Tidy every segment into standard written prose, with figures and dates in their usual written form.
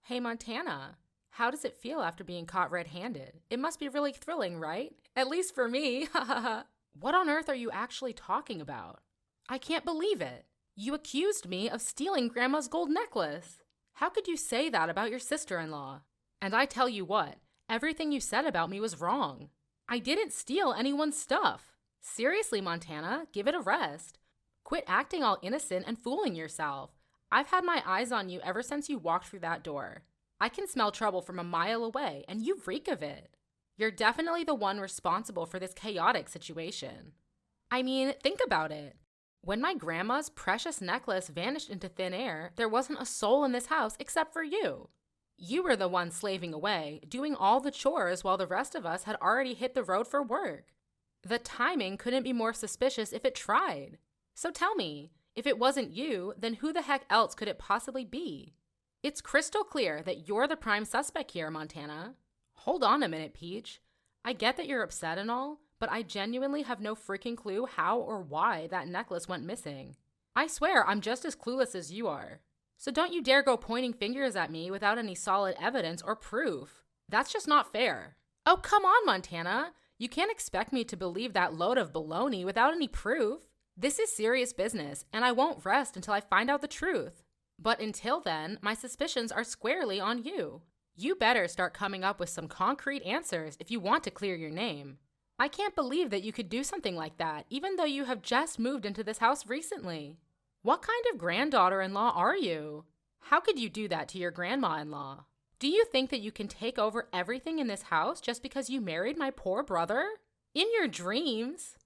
Hey Montana, how does it feel after being caught red-handed? It must be really thrilling, right? At least for me. What on earth are you actually talking about? I can't believe it. You accused me of stealing Grandma's gold necklace. How could you say that about your sister-in-law? And I tell you what, everything you said about me was wrong. I didn't steal anyone's stuff. Seriously, Montana, give it a rest. Quit acting all innocent and fooling yourself. I've had my eyes on you ever since you walked through that door. I can smell trouble from a mile away, and you reek of it. You're definitely the one responsible for this chaotic situation. I mean, think about it. When my grandma's precious necklace vanished into thin air, there wasn't a soul in this house except for you. You were the one slaving away, doing all the chores while the rest of us had already hit the road for work. The timing couldn't be more suspicious if it tried. So tell me, if it wasn't you, then who the heck else could it possibly be? It's crystal clear that you're the prime suspect here, Montana. Hold on a minute, Peach. I get that you're upset and all, but I genuinely have no freaking clue how or why that necklace went missing. I swear I'm just as clueless as you are. So don't you dare go pointing fingers at me without any solid evidence or proof. That's just not fair. Oh, come on, Montana. You can't expect me to believe that load of baloney without any proof. This is serious business, and I won't rest until I find out the truth. But until then, my suspicions are squarely on you. You better start coming up with some concrete answers if you want to clear your name. I can't believe that you could do something like that, even though you have just moved into this house recently. What kind of granddaughter-in-law are you? How could you do that to your grandma-in-law? Do you think that you can take over everything in this house just because you married my poor brother? In your dreams?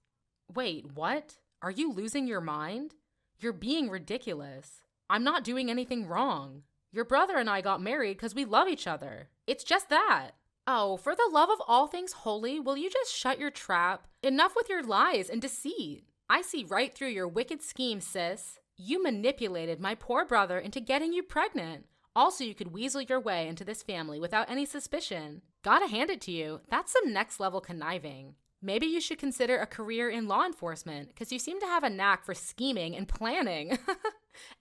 Wait, what? Are you losing your mind? You're being ridiculous. I'm not doing anything wrong. Your brother and I got married because we love each other. It's just that. Oh, for the love of all things holy, will you just shut your trap? Enough with your lies and deceit. I see right through your wicked scheme, sis. You manipulated my poor brother into getting you pregnant. Also, you could weasel your way into this family without any suspicion. Gotta hand it to you, that's some next level conniving. Maybe you should consider a career in law enforcement, because you seem to have a knack for scheming and planning.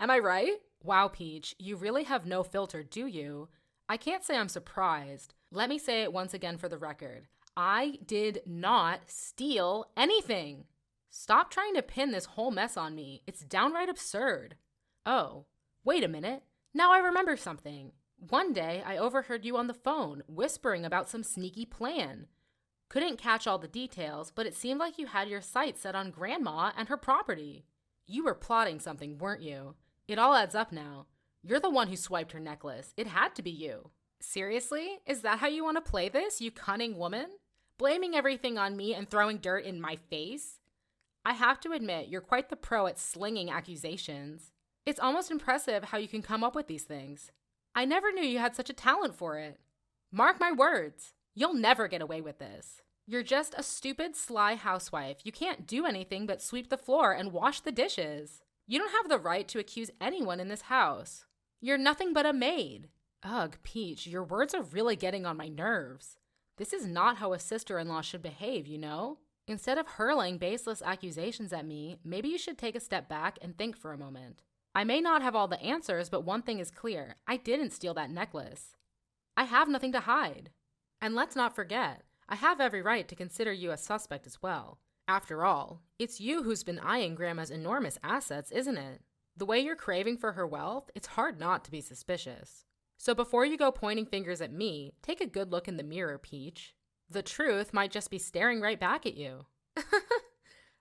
Am I right? Wow, Peach, you really have no filter, do you? I can't say I'm surprised. Let me say it once again for the record. I did not steal anything. Stop trying to pin this whole mess on me. It's downright absurd. Oh, wait a minute. Now I remember something. One day I overheard you on the phone whispering about some sneaky plan. Couldn't catch all the details, but it seemed like you had your sights set on Grandma and her property. You were plotting something, weren't you? It all adds up now. You're the one who swiped her necklace. It had to be you. Seriously? Is that how you want to play this, you cunning woman? Blaming everything on me and throwing dirt in my face? I have to admit, you're quite the pro at slinging accusations. It's almost impressive how you can come up with these things. I never knew you had such a talent for it. Mark my words, you'll never get away with this. You're just a stupid, sly housewife. You can't do anything but sweep the floor and wash the dishes. You don't have the right to accuse anyone in this house. You're nothing but a maid. Ugh, Peach, your words are really getting on my nerves. This is not how a sister-in-law should behave, you know? Instead of hurling baseless accusations at me, maybe you should take a step back and think for a moment. I may not have all the answers, but one thing is clear. I didn't steal that necklace. I have nothing to hide. And let's not forget, I have every right to consider you a suspect as well. After all, it's you who's been eyeing Grandma's enormous assets, isn't it? The way you're craving for her wealth, it's hard not to be suspicious. So before you go pointing fingers at me, take a good look in the mirror, Peach. The truth might just be staring right back at you.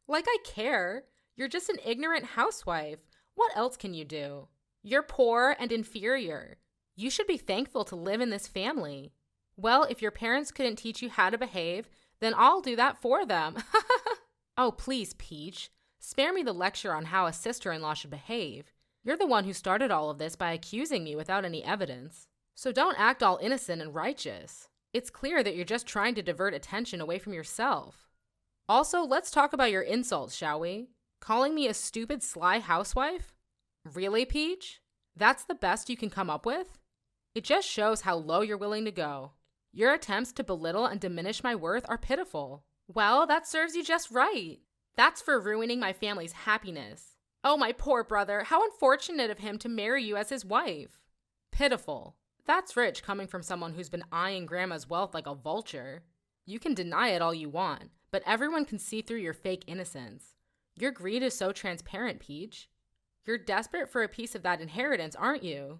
Like I care. You're just an ignorant housewife. What else can you do? You're poor and inferior. You should be thankful to live in this family. Well, if your parents couldn't teach you how to behave, then I'll do that for them. Oh, please, Peach. Spare me the lecture on how a sister-in-law should behave. You're the one who started all of this by accusing me without any evidence. So don't act all innocent and righteous. It's clear that you're just trying to divert attention away from yourself. Also, let's talk about your insults, shall we? Calling me a stupid, sly housewife? Really, Peach? That's the best you can come up with? It just shows how low you're willing to go. Your attempts to belittle and diminish my worth are pitiful. Well, that serves you just right. That's for ruining my family's happiness. Oh, my poor brother, how unfortunate of him to marry you as his wife. Pitiful. That's rich coming from someone who's been eyeing Grandma's wealth like a vulture. You can deny it all you want, but everyone can see through your fake innocence. Your greed is so transparent, Peach. You're desperate for a piece of that inheritance, aren't you?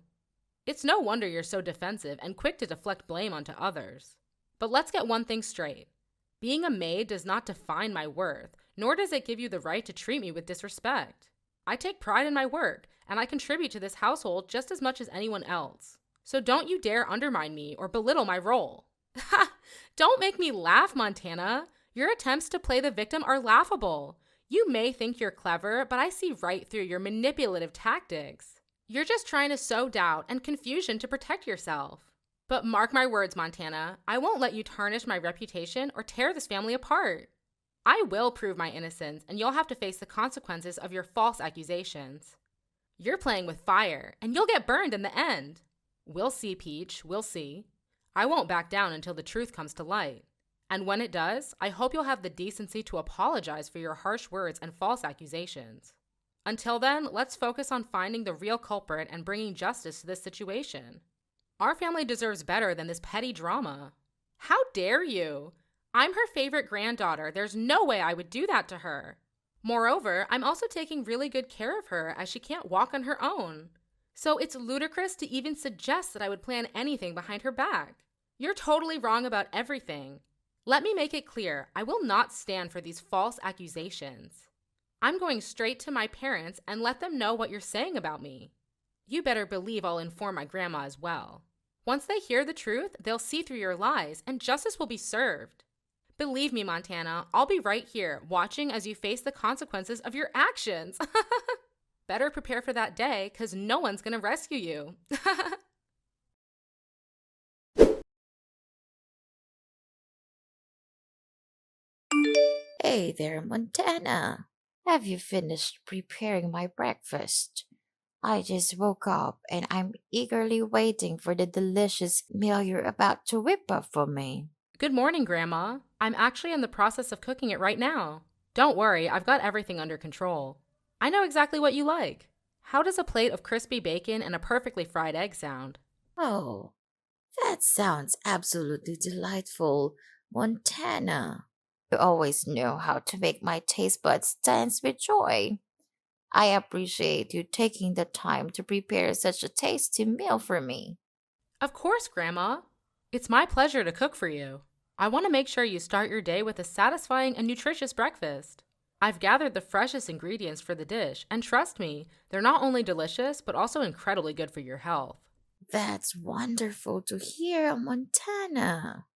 It's no wonder you're so defensive and quick to deflect blame onto others. But let's get one thing straight. Being a maid does not define my worth, nor does it give you the right to treat me with disrespect. I take pride in my work, and I contribute to this household just as much as anyone else. So don't you dare undermine me or belittle my role. Ha! Don't make me laugh, Montana. Your attempts to play the victim are laughable. You may think you're clever, but I see right through your manipulative tactics. You're just trying to sow doubt and confusion to protect yourself. But mark my words, Montana, I won't let you tarnish my reputation or tear this family apart. I will prove my innocence, and you'll have to face the consequences of your false accusations. You're playing with fire, and you'll get burned in the end. We'll see, Peach, we'll see. I won't back down until the truth comes to light. And when it does, I hope you'll have the decency to apologize for your harsh words and false accusations. Until then, let's focus on finding the real culprit and bringing justice to this situation. Our family deserves better than this petty drama. How dare you? I'm her favorite granddaughter. There's no way I would do that to her. Moreover, I'm also taking really good care of her as she can't walk on her own. So it's ludicrous to even suggest that I would plan anything behind her back. You're totally wrong about everything. Let me make it clear, I will not stand for these false accusations. I'm going straight to my parents and let them know what you're saying about me. You better believe I'll inform my grandma as well. Once they hear the truth, they'll see through your lies and justice will be served. Believe me, Montana, I'll be right here watching as you face the consequences of your actions. Better prepare for that day, because no one's going to rescue you. Hey there, Montana. Have you finished preparing my breakfast? I just woke up and I'm eagerly waiting for the delicious meal you're about to whip up for me. Good morning, Grandma. I'm actually in the process of cooking it right now. Don't worry, I've got everything under control. I know exactly what you like. How does a plate of crispy bacon and a perfectly fried egg sound? Oh, that sounds absolutely delightful, Montana. You always know how to make my taste buds dance with joy. I appreciate you taking the time to prepare such a tasty meal for me. Of course, Grandma. It's my pleasure to cook for you. I want to make sure you start your day with a satisfying and nutritious breakfast. I've gathered the freshest ingredients for the dish, and trust me, they're not only delicious, but also incredibly good for your health. That's wonderful to hear, Montana.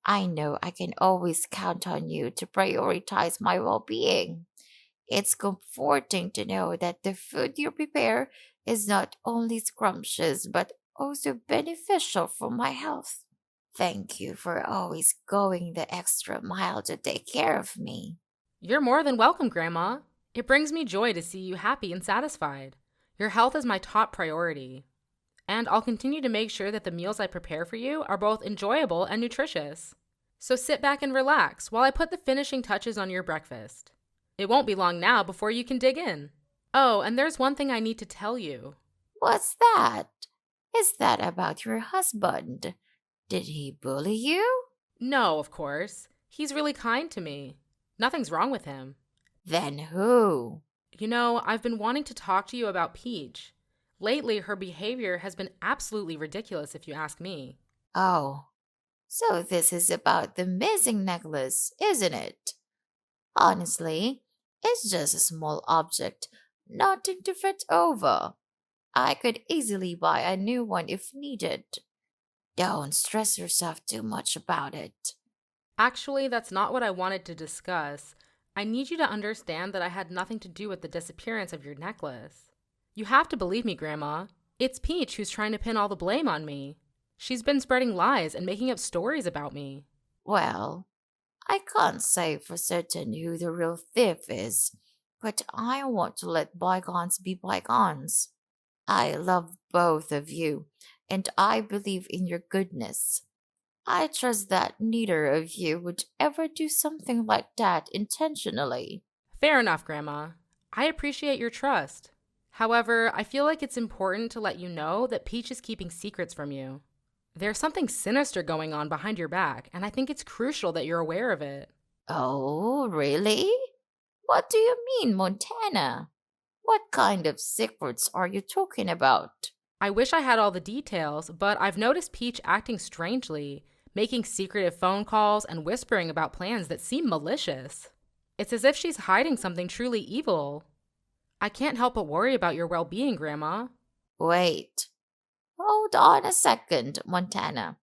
I know I can always count on you to prioritize my well being. It's comforting to know that the food you prepare is not only scrumptious but also beneficial for my health. Thank you for always going the extra mile to take care of me. You're more than welcome, Grandma. It brings me joy to see you happy and satisfied. Your health is my top priority. And I'll continue to make sure that the meals I prepare for you are both enjoyable and nutritious. So sit back and relax while I put the finishing touches on your breakfast. It won't be long now before you can dig in. Oh, and there's one thing I need to tell you. What's that? Is that about your husband? Did he bully you? No, of course. He's really kind to me. Nothing's wrong with him. Then who? You know, I've been wanting to talk to you about Peach. Lately, her behavior has been absolutely ridiculous, if you ask me. Oh, so this is about the missing necklace, isn't it? Honestly, it's just a small object, nothing to fret over. I could easily buy a new one if needed. Don't stress yourself too much about it. Actually, that's not what I wanted to discuss. I need you to understand that I had nothing to do with the disappearance of your necklace. You have to believe me, Grandma. It's Peach who's trying to pin all the blame on me. She's been spreading lies and making up stories about me. Well, I can't say for certain who the real thief is, but I want to let bygones be bygones. I love both of you, and I believe in your goodness. I trust that neither of you would ever do something like that intentionally. Fair enough, Grandma. I appreciate your trust. However, I feel like it's important to let you know that Peach is keeping secrets from you. There's something sinister going on behind your back, and I think it's crucial that you're aware of it. Oh, really? What do you mean, Montana? What kind of secrets are you talking about? I wish I had all the details, but I've noticed Peach acting strangely, making secretive phone calls and whispering about plans that seem malicious. It's as if she's hiding something truly evil. I can't help but worry about your well-being, Grandma. Wait, hold on a second, Montana.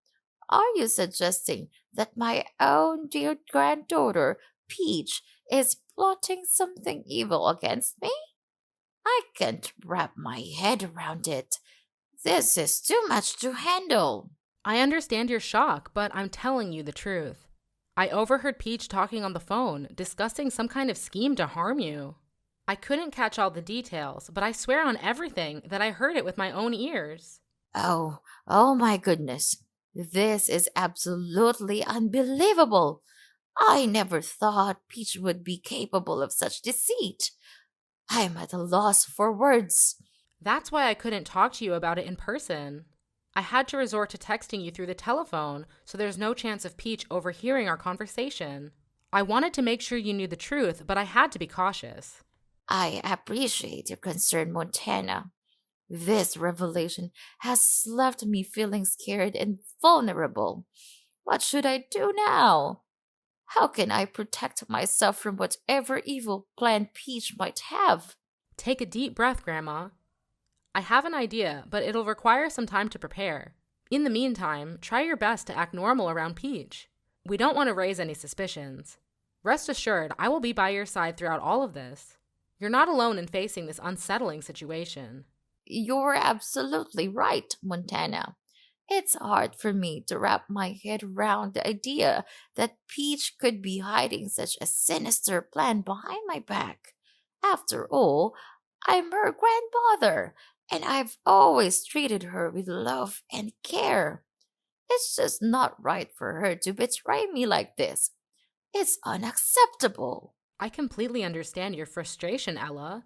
Are you suggesting that my own dear granddaughter, Peach, is plotting something evil against me? I can't wrap my head around it. This is too much to handle. I understand your shock, but I'm telling you the truth. I overheard Peach talking on the phone, discussing some kind of scheme to harm you. I couldn't catch all the details, but I swear on everything that I heard it with my own ears. Oh my goodness. This is absolutely unbelievable. I never thought Peach would be capable of such deceit. I'm at a loss for words. That's why I couldn't talk to you about it in person. I had to resort to texting you through the telephone, so there's no chance of Peach overhearing our conversation. I wanted to make sure you knew the truth, but I had to be cautious. I appreciate your concern, Montana. This revelation has left me feeling scared and vulnerable. What should I do now? How can I protect myself from whatever evil plan Peach might have? Take a deep breath, Grandma. I have an idea, but it'll require some time to prepare. In the meantime, try your best to act normal around Peach. We don't want to raise any suspicions. Rest assured, I will be by your side throughout all of this. You're not alone in facing this unsettling situation. You're absolutely right, Montana. It's hard for me to wrap my head around the idea that Peach could be hiding such a sinister plan behind my back. After all, I'm her grandmother, and I've always treated her with love and care. It's just not right for her to betray me like this. It's unacceptable. I completely understand your frustration, Ella.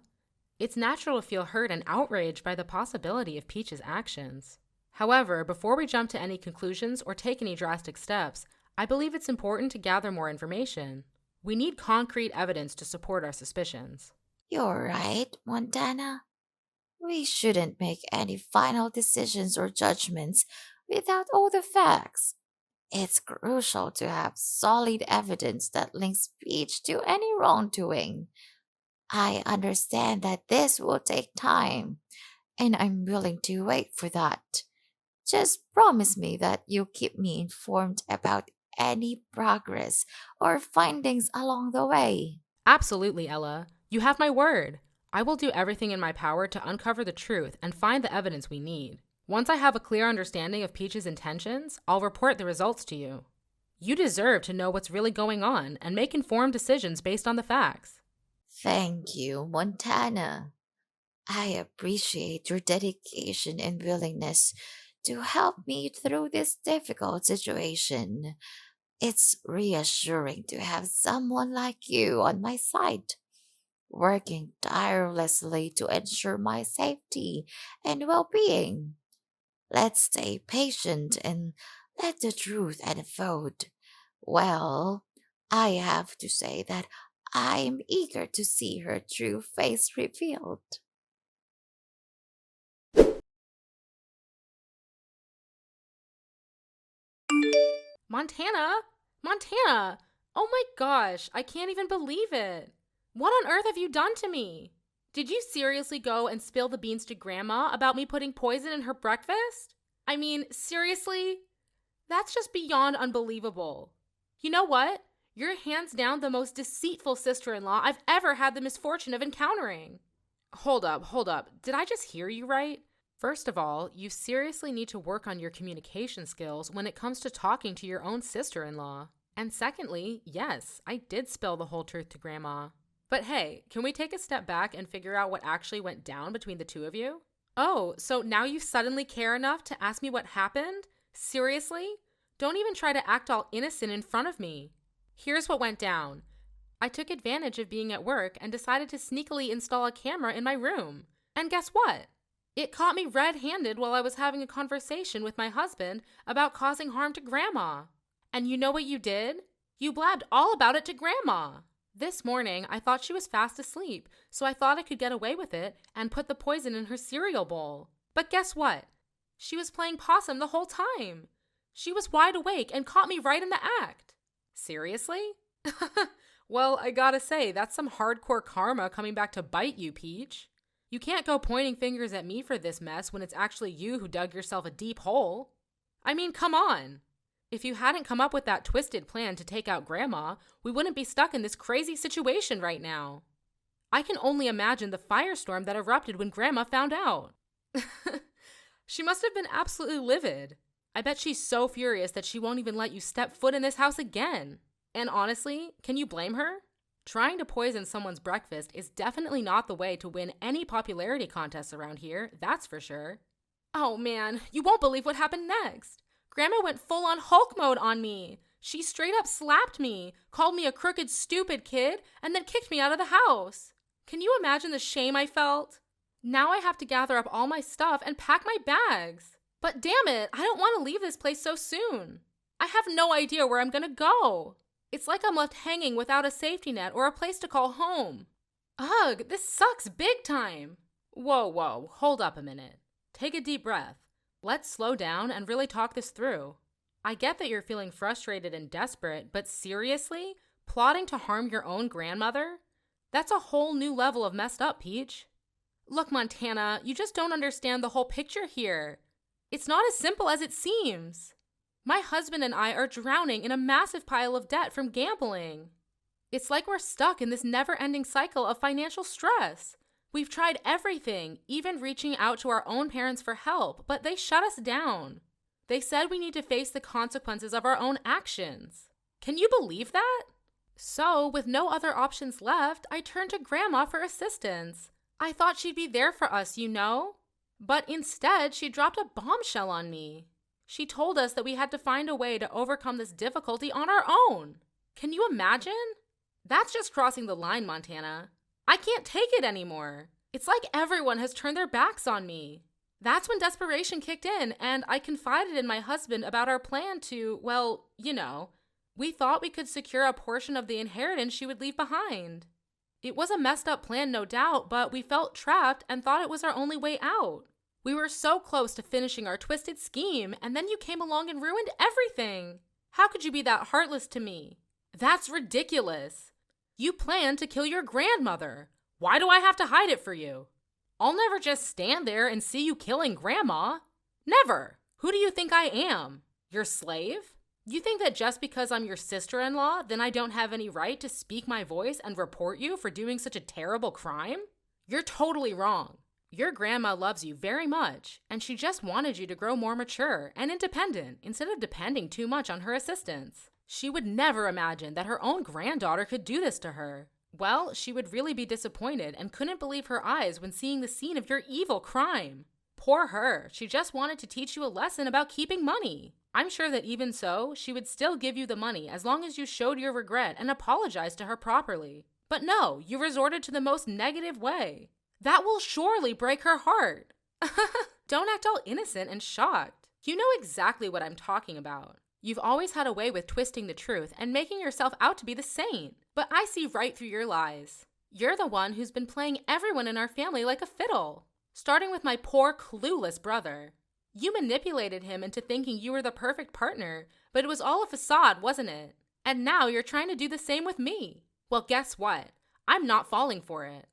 It's natural to feel hurt and outraged by the possibility of Peach's actions. However, before we jump to any conclusions or take any drastic steps, I believe it's important to gather more information. We need concrete evidence to support our suspicions. You're right, Montana. We shouldn't make any final decisions or judgments without all the facts. It's crucial to have solid evidence that links Peach to any wrongdoing. I understand that this will take time, and I'm willing to wait for that. Just promise me that you'll keep me informed about any progress or findings along the way. Absolutely, Ella. You have my word. I will do everything in my power to uncover the truth and find the evidence we need. Once I have a clear understanding of Peach's intentions, I'll report the results to you. You deserve to know what's really going on and make informed decisions based on the facts. Thank you, Montana. I appreciate your dedication and willingness to help me through this difficult situation. It's reassuring to have someone like you on my side, working tirelessly to ensure my safety and well being. Let's stay patient and let the truth unfold. Well, I have to say that I'm eager to see her true face revealed. Montana? Montana! Oh my gosh, I can't even believe it. What on earth have you done to me? Did you seriously go and spill the beans to Grandma about me putting poison in her breakfast? I mean, seriously? That's just beyond unbelievable. You know what? You're hands down the most deceitful sister-in-law I've ever had the misfortune of encountering. Hold up. Did I just hear you right? First of all, you seriously need to work on your communication skills when it comes to talking to your own sister-in-law. And secondly, yes, I did spill the whole truth to Grandma. But hey, can we take a step back and figure out what actually went down between the two of you? Oh, so now you suddenly care enough to ask me what happened? Seriously? Don't even try to act all innocent in front of me. Here's what went down. I took advantage of being at work and decided to sneakily install a camera in my room. And guess what? It caught me red-handed while I was having a conversation with my husband about causing harm to Grandma. And you know what you did? You blabbed all about it to Grandma. This morning, I thought she was fast asleep, so I thought I could get away with it and put the poison in her cereal bowl. But guess what? She was playing possum the whole time. She was wide awake and caught me right in the act. Seriously? Well, I gotta say, that's some hardcore karma coming back to bite you, Peach. You can't go pointing fingers at me for this mess when it's actually you who dug yourself a deep hole. I mean, come on. If you hadn't come up with that twisted plan to take out Grandma, we wouldn't be stuck in this crazy situation right now. I can only imagine the firestorm that erupted when Grandma found out. She must have been absolutely livid. I bet she's so furious that she won't even let you step foot in this house again. And honestly, can you blame her? Trying to poison someone's breakfast is definitely not the way to win any popularity contests around here, that's for sure. Oh man, you won't believe what happened next. Grandma went full-on Hulk mode on me. She straight up slapped me, called me a crooked, stupid kid, and then kicked me out of the house. Can you imagine the shame I felt? Now I have to gather up all my stuff and pack my bags. But damn it, I don't want to leave this place so soon. I have no idea where I'm gonna go. It's like I'm left hanging without a safety net or a place to call home. Ugh, this sucks big time. Whoa, hold up a minute. Take a deep breath. Let's slow down and really talk this through. I get that you're feeling frustrated and desperate, but seriously? Plotting to harm your own grandmother? That's a whole new level of messed up, Peach. Look, Montana, you just don't understand the whole picture here. It's not as simple as it seems. My husband and I are drowning in a massive pile of debt from gambling. It's like we're stuck in this never-ending cycle of financial stress. We've tried everything, even reaching out to our own parents for help, but they shut us down. They said we need to face the consequences of our own actions. Can you believe that? So, with no other options left, I turned to Grandma for assistance. I thought she'd be there for us, you know? But instead, she dropped a bombshell on me. She told us that we had to find a way to overcome this difficulty on our own. Can you imagine? That's just crossing the line, Montana. I can't take it anymore. It's like everyone has turned their backs on me. That's when desperation kicked in, and I confided in my husband about our plan to, well, you know, we thought we could secure a portion of the inheritance she would leave behind. It was a messed up plan, no doubt, but we felt trapped and thought it was our only way out. We were so close to finishing our twisted scheme, and then you came along and ruined everything. How could you be that heartless to me? That's ridiculous. You planned to kill your grandmother. Why do I have to hide it for you? I'll never just stand there and see you killing Grandma. Never. Who do you think I am? Your slave? You think that just because I'm your sister-in-law, then I don't have any right to speak my voice and report you for doing such a terrible crime? You're totally wrong. Your grandma loves you very much, and she just wanted you to grow more mature and independent instead of depending too much on her assistance. She would never imagine that her own granddaughter could do this to her. Well, she would really be disappointed and couldn't believe her eyes when seeing the scene of your evil crime. Poor her, she just wanted to teach you a lesson about keeping money. I'm sure that even so, she would still give you the money as long as you showed your regret and apologized to her properly. But no, you resorted to the most negative way. That will surely break her heart. Don't act all innocent and shocked. You know exactly what I'm talking about. You've always had a way with twisting the truth and making yourself out to be the saint. But I see right through your lies. You're the one who's been playing everyone in our family like a fiddle. Starting with my poor, clueless brother. You manipulated him into thinking you were the perfect partner, but it was all a facade, wasn't it? And now you're trying to do the same with me. Well, guess what? I'm not falling for it.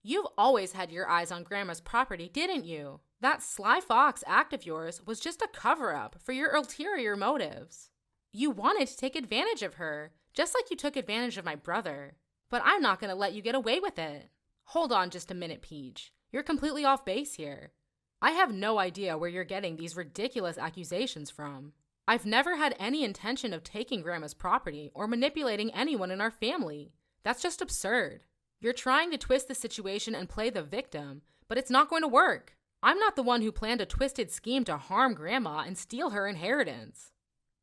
You've always had your eyes on Grandma's property, didn't you? That sly fox act of yours was just a cover-up for your ulterior motives. You wanted to take advantage of her, just like you took advantage of my brother. But I'm not going to let you get away with it. Hold on just a minute, Peach. You're completely off base here. I have no idea where you're getting these ridiculous accusations from. I've never had any intention of taking Grandma's property or manipulating anyone in our family. That's just absurd. You're trying to twist the situation and play the victim, but it's not going to work. I'm not the one who planned a twisted scheme to harm Grandma and steal her inheritance.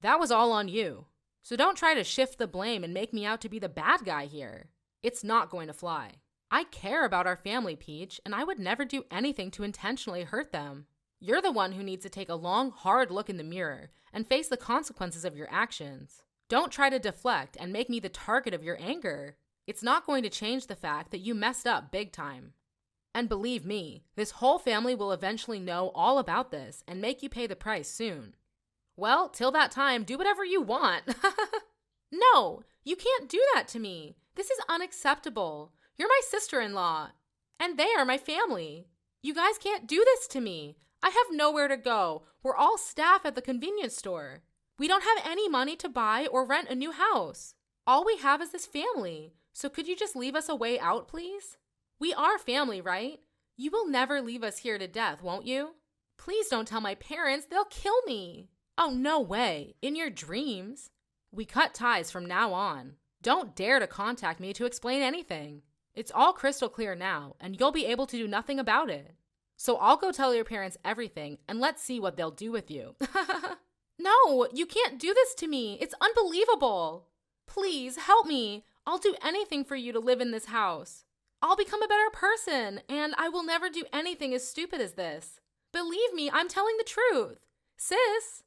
That was all on you. So don't try to shift the blame and make me out to be the bad guy here. It's not going to fly. I care about our family, Peach, and I would never do anything to intentionally hurt them. You're the one who needs to take a long, hard look in the mirror and face the consequences of your actions. Don't try to deflect and make me the target of your anger. It's not going to change the fact that you messed up big time. And believe me, this whole family will eventually know all about this and make you pay the price soon. Well, till that time, do whatever you want. No, you can't do that to me. This is unacceptable. You're my sister-in-law, and they are my family. You guys can't do this to me. I have nowhere to go. We're all staff at the convenience store. We don't have any money to buy or rent a new house. All we have is this family. So could you just leave us a way out, please? We are family, right? You will never leave us here to death, won't you? Please don't tell my parents. They'll kill me. Oh, no way. In your dreams. We cut ties from now on. Don't dare to contact me to explain anything. It's all crystal clear now, and you'll be able to do nothing about it. So I'll go tell your parents everything, and let's see what they'll do with you. No, you can't do this to me. It's unbelievable. Please help me. I'll do anything for you to live in this house. I'll become a better person, and I will never do anything as stupid as this. Believe me, I'm telling the truth. Sis.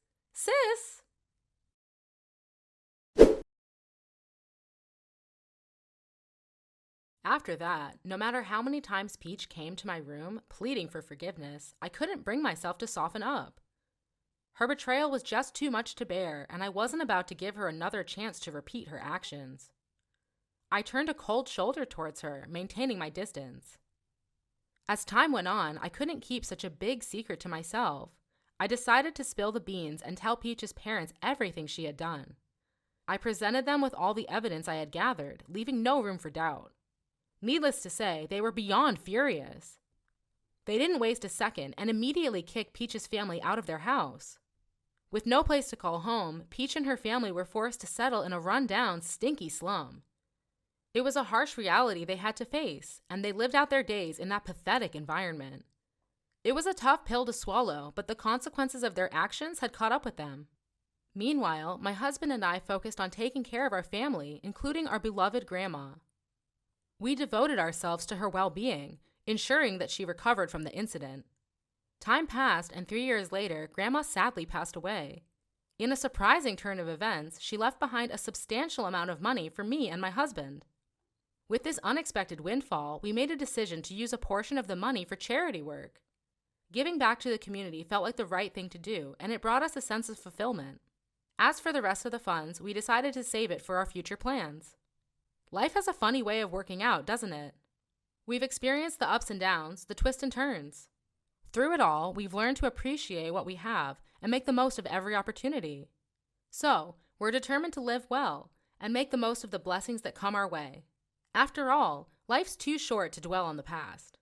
After that, no matter how many times Peach came to my room pleading for forgiveness, I couldn't bring myself to soften up. Her betrayal was just too much to bear, and I wasn't about to give her another chance to repeat her actions. I turned a cold shoulder towards her, maintaining my distance. As time went on, I couldn't keep such a big secret to myself. I decided to spill the beans and tell Peach's parents everything she had done. I presented them with all the evidence I had gathered, leaving no room for doubt. Needless to say, they were beyond furious. They didn't waste a second and immediately kicked Peach's family out of their house. With no place to call home, Peach and her family were forced to settle in a run-down, stinky slum. It was a harsh reality they had to face, and they lived out their days in that pathetic environment. It was a tough pill to swallow, but the consequences of their actions had caught up with them. Meanwhile, my husband and I focused on taking care of our family, including our beloved grandma. We devoted ourselves to her well-being, ensuring that she recovered from the incident. Time passed, and 3 years later, Grandma sadly passed away. In a surprising turn of events, she left behind a substantial amount of money for me and my husband. With this unexpected windfall, we made a decision to use a portion of the money for charity work. Giving back to the community felt like the right thing to do, and it brought us a sense of fulfillment. As for the rest of the funds, we decided to save it for our future plans. Life has a funny way of working out, doesn't it? We've experienced the ups and downs, the twists and turns. Through it all, we've learned to appreciate what we have and make the most of every opportunity. So, we're determined to live well and make the most of the blessings that come our way. After all, life's too short to dwell on the past.